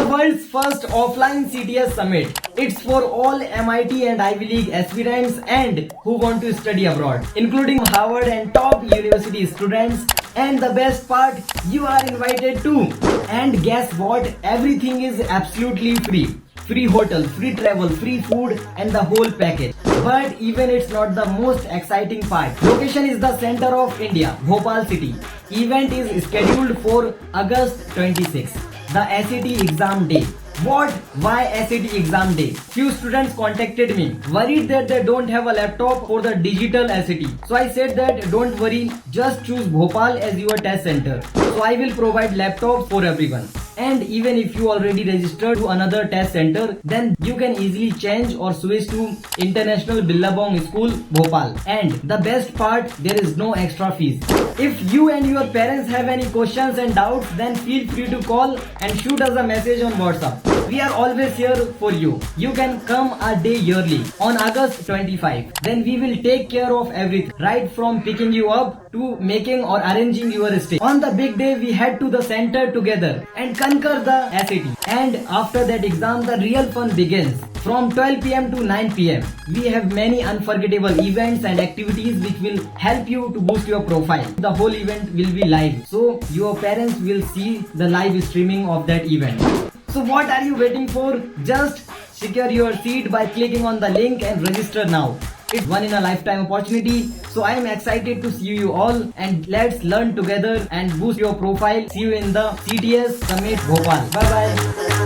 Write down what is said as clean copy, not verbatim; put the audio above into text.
world's first offline CTS summit. It's for all MIT and Ivy League aspirants and who want to study abroad, including Harvard and top university students. And the best part, you are invited too. And guess what? Everything is absolutely free. Free hotel, free travel, free food and the whole package. But even it's not the most exciting part. Location is the center of India, Bhopal city. Event is scheduled for August 26. The SAT exam day. What? Why SAT exam day? Few students contacted me, worried that they don't have a laptop for the digital SAT. So I said that don't worry, just choose Bhopal as your test center. So I will provide laptop for everyone. And even if you already registered to another test center, then you can easily change or switch to International Billabong School, Bhopal. And the best part, there is no extra fees. If you and your parents have any questions and doubts, then feel free to call and shoot us a message on WhatsApp. We are always here for you. You can come a day yearly on August 25. Then we will take care of everything, right from picking you up to making or arranging your stay. On the big day, we head to the center together and conquer the SAT. And after that exam, the real fun begins. From 12 p.m. to 9 p.m. we have many unforgettable events and activities which will help you to boost your profile. The whole event will be live, so your parents will see the live streaming of that event. So what are you waiting for? Just secure your seat by clicking on the link and register now. It's one in a lifetime opportunity. So I am excited to see you all and let's learn together and boost your profile. See you in the CTS Summit Bhopal. Bye bye.